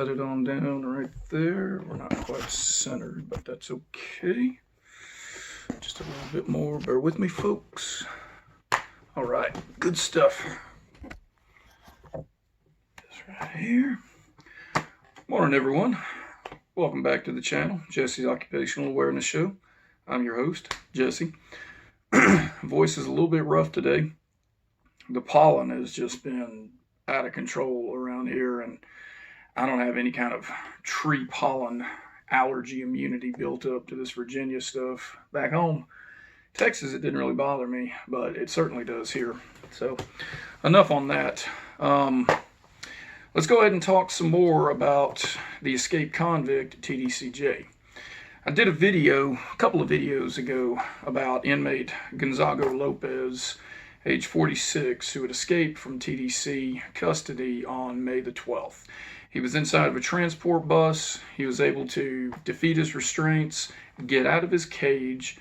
set it on down right there. We're not quite centered, but that's okay. Just a little bit more. Bear with me, folks. All right, good stuff. This right here. Morning, everyone. Welcome back to the channel, Jesse's Occupational Awareness Show. I'm your host, Jesse. Voice is a little bit rough today. The pollen has just been out of control around here, and I don't have any kind of tree pollen allergy immunity built up to this Virginia stuff. Back home, Texas, it didn't really bother me, but it certainly does here. So enough on that. Let's go ahead and talk some more about the escaped convict, TDCJ. I did a couple of videos ago, about inmate Gonzago Lopez, age 46, who had escaped from TDC custody on May the 12th. He was inside of a transport bus. He was able to defeat his restraints, get out of his cage,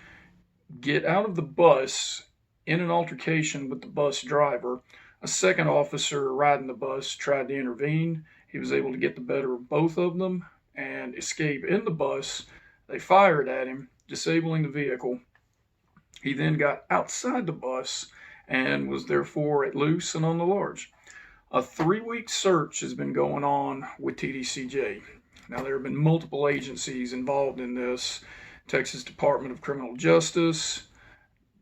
get out of the bus in an altercation with the bus driver. A second officer riding the bus tried to intervene. He was able to get the better of both of them and escape in the bus. They fired at him, disabling the vehicle. He then got outside the bus and was therefore at loose and on the large. A 3-week search has been going on with TDCJ. Now, there have been multiple agencies involved in this: Texas Department of Criminal Justice,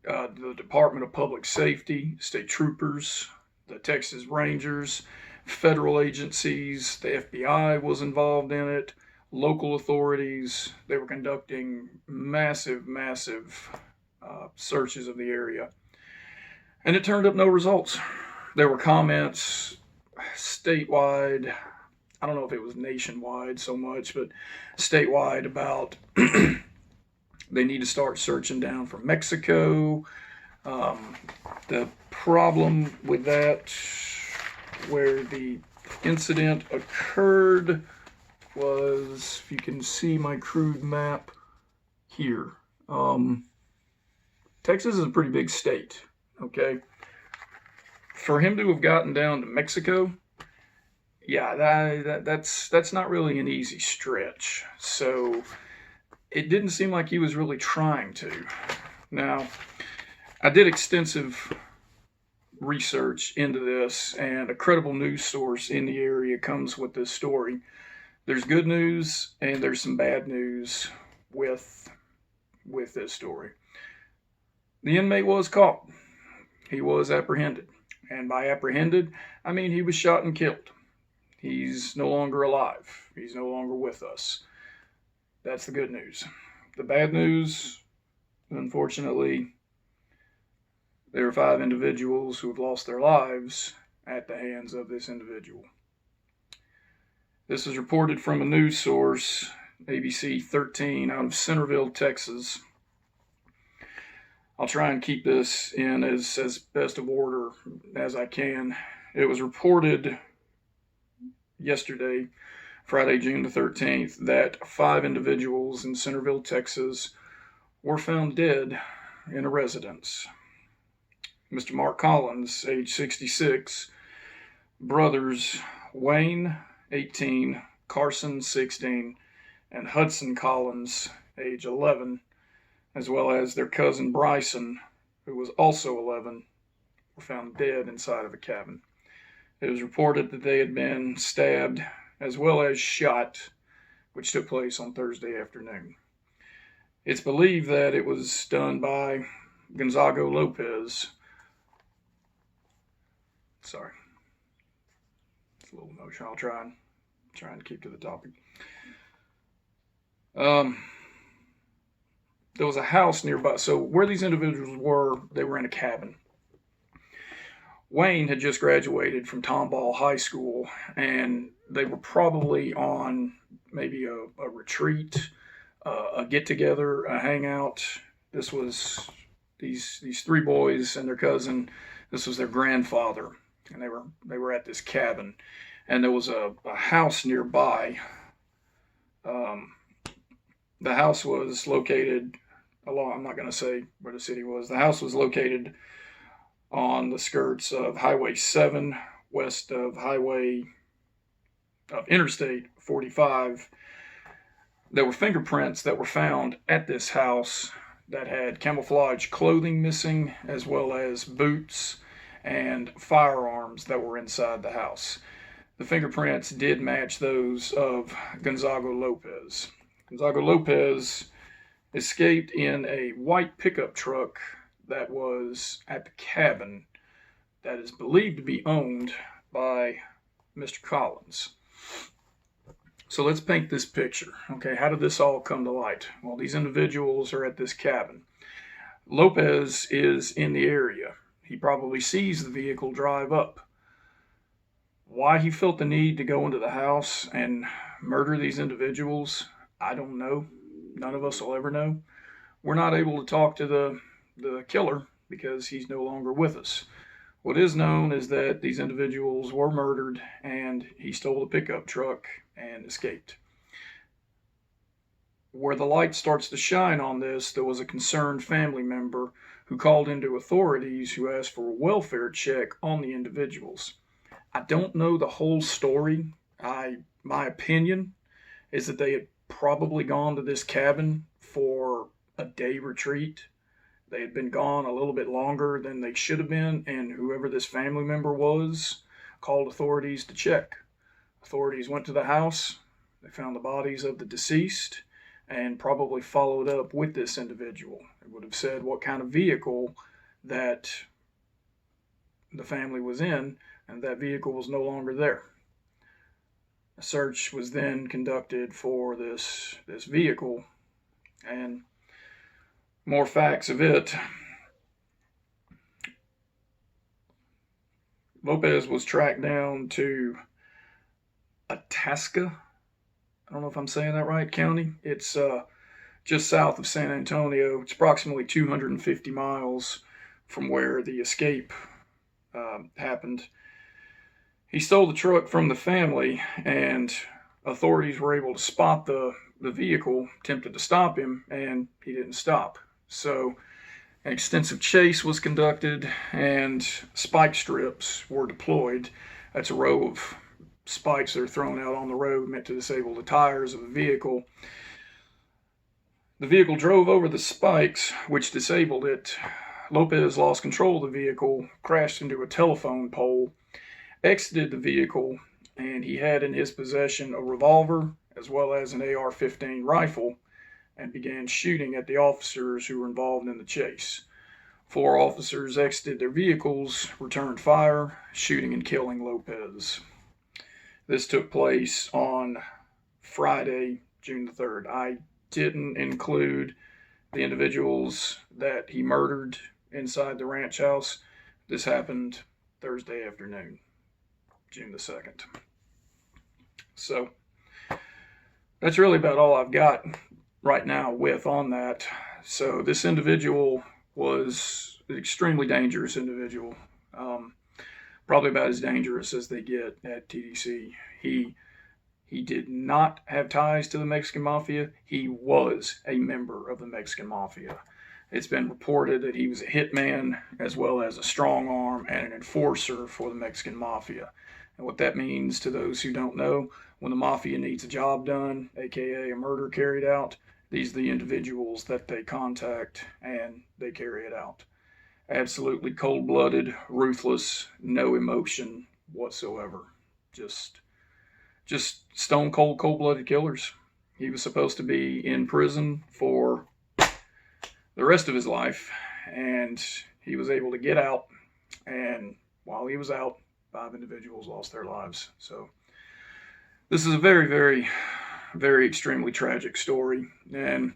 the Department of Public Safety, state troopers, the Texas Rangers, federal agencies. The FBI was involved in it, local authorities. They were conducting massive searches of the area. And it turned up no results. There were comments statewide, I don't know if it was nationwide so much, but statewide, about they need to start searching down from Mexico. The problem with that, where the incident occurred, was, if you can see my crude map here, Texas is a pretty big state. Okay, for him to have gotten down to Mexico, yeah, that's not really an easy stretch. So it didn't seem like he was really trying to. Now, I did extensive research into this, and a credible news source in the area comes with this story. There's good news and there's some bad news with this story. The inmate was caught. He was apprehended. And by apprehended, I mean he was shot and killed. He's no longer alive. He's no longer with us. That's the good news. The bad news, unfortunately, there are 5 individuals who have lost their lives at the hands of this individual. This is reported from a news source, ABC 13, out of Centerville, Texas. I'll try and keep this in as best of order as I can. It was reported yesterday, Friday, June the 13th, that 5 individuals in Centerville, Texas, were found dead in a residence. Mr. Mark Collins, age 66, brothers Wayne, 18, Carson, 16, and Hudson Collins, age 11, as well as their cousin Bryson, who was also 11, were found dead inside of a cabin. It was reported that they had been stabbed as well as shot, which took place on Thursday afternoon. It's believed that it was done by Gonzago Lopez. Sorry. It's a little emotional. I'll try and keep to the topic. There was a house nearby. So where these individuals were, they were in a cabin. Wayne had just graduated from Tomball High School, and they were probably on maybe a retreat, a get-together, a hangout. This was these 3 boys and their cousin. This was their grandfather, and they were at this cabin, and there was a house nearby. The house was located along, I'm not going to say where the city was. The house was located on the skirts of Highway 7, west of Highway of Interstate 45. There were fingerprints that were found at this house that had camouflage clothing missing, as well as boots and firearms that were inside the house. The fingerprints did match those of Gonzago Lopez. Gonzago Lopez escaped in a white pickup truck that was at the cabin that is believed to be owned by Mr. Collins. So let's paint this picture. Okay, how did this all come to light? Well, these individuals are at this cabin. Lopez is in the area. He probably sees the vehicle drive up. Why he felt the need to go into the house and murder these individuals, I don't know. None of us will ever know. We're not able to talk to the killer because he's no longer with us. What is known is that these individuals were murdered and he stole a pickup truck and escaped. Where the light starts to shine on this, there was a concerned family member who called into authorities who asked for a welfare check on the individuals. I don't know the whole story. My opinion is that they had probably gone to this cabin for a day retreat. They had been gone a little bit longer than they should have been, and whoever this family member was called authorities to check. Authorities went to the house. They found the bodies of the deceased and probably followed up with this individual. It would have said what kind of vehicle that the family was in, and that vehicle was no longer there. A search was then conducted for this vehicle, and more facts of it. Lopez was tracked down to Itasca. I don't know if I'm saying that right, county. It's just south of San Antonio. It's approximately 250 miles from where the escape happened. He stole the truck from the family, and authorities were able to spot the vehicle, attempted to stop him, and he didn't stop. So an extensive chase was conducted, and spike strips were deployed. That's a row of spikes that are thrown out on the road meant to disable the tires of the vehicle. The vehicle drove over the spikes, which disabled it. Lopez lost control of the vehicle, crashed into a telephone pole, exited the vehicle, and he had in his possession a revolver as well as an AR-15 rifle, and began shooting at the officers who were involved in the chase. 4 officers exited their vehicles, returned fire, shooting and killing Lopez. This took place on Friday, June the 3rd. I didn't include the individuals that he murdered inside the ranch house. This happened Thursday afternoon, June the 2nd. So that's really about all I've got right now on that. So this individual was an extremely dangerous individual. Probably about as dangerous as they get at TDC. He did not have ties to the Mexican Mafia. He was a member of the Mexican Mafia. It's been reported that he was a hitman as well as a strong arm and an enforcer for the Mexican Mafia. And what that means to those who don't know, when the Mafia needs a job done, aka a murder carried out, these are the individuals that they contact and they carry it out. Absolutely cold-blooded, ruthless, no emotion whatsoever. Just stone cold, cold-blooded killers. He was supposed to be in prison for the rest of his life, and he was able to get out, and while he was out, 5 individuals lost their lives. So this is a very, very, very extremely tragic story, and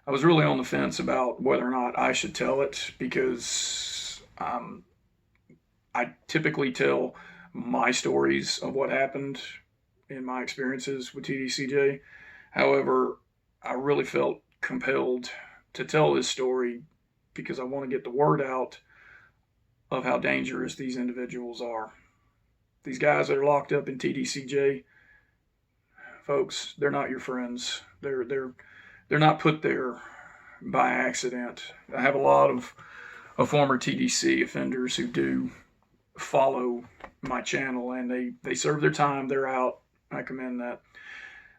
I was really on the fence about whether or not I should tell it, because I typically tell my stories of what happened in my experiences with TDCJ. However, I really felt compelled to tell this story because I want to get the word out of how dangerous these individuals are. These guys that are locked up in TDCJ, folks, they're not your friends. They're not put there by accident. I have a lot of former TDC offenders who do follow my channel, and they serve their time, they're out, I commend that.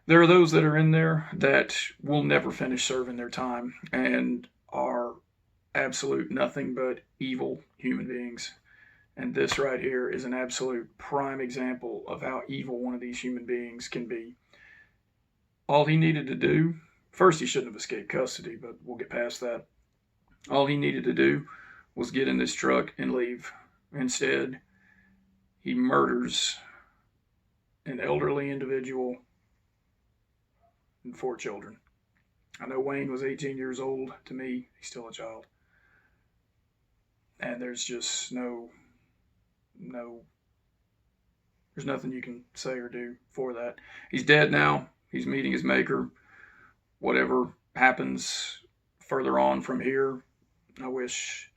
There are those that are in there that will never finish serving their time and are absolute nothing but evil human beings. And this right here is an absolute prime example of how evil one of these human beings can be. All he needed to do, first, he shouldn't have escaped custody, but we'll get past that. All he needed to do was get in this truck and leave. Instead, he murders an elderly individual and 4 children. I know Wayne was 18 years old. To me, he's still a child. And there's just there's nothing you can say or do for that. He's dead now. He's meeting his maker. Whatever happens further on from here, I wish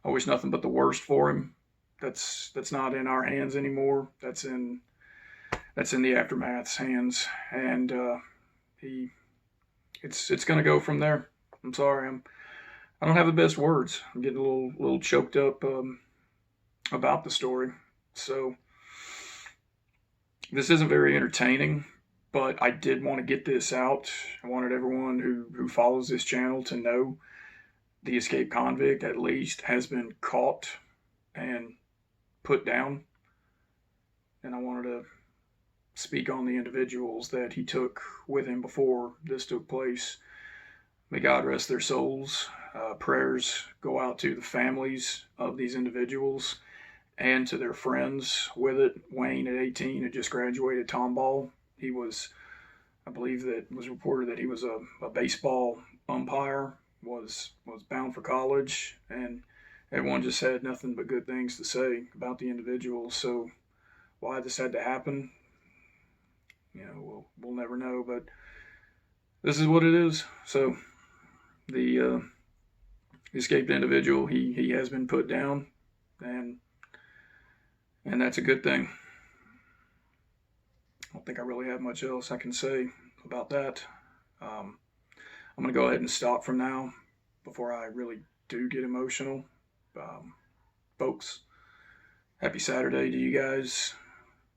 nothing but the worst for him. That's not in our hands anymore. That's in the aftermath's hands, and it's gonna go from there. I'm sorry, I don't have the best words. I'm getting a little choked up about the story. So this isn't very entertaining, but I did want to get this out. I wanted everyone who follows this channel to know the escaped convict at least has been caught and put down. And I wanted to speak on the individuals that he took with him before this took place. May God rest their souls. Prayers go out to the families of these individuals and to their friends with it. Wayne, at 18, had just graduated Tomball. He was, I believe that was reported that he was a baseball umpire, was bound for college, and everyone just had nothing but good things to say about the individual. So why this had to happen, we'll never know, but this is what it is. So the escaped individual, he has been put down, and that's a good thing. I don't think I really have much else I can say about that. I'm going to go ahead and stop from now before I really do get emotional. Folks, happy Saturday to you guys.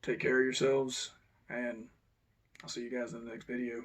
Take care of yourselves, and I'll see you guys in the next video.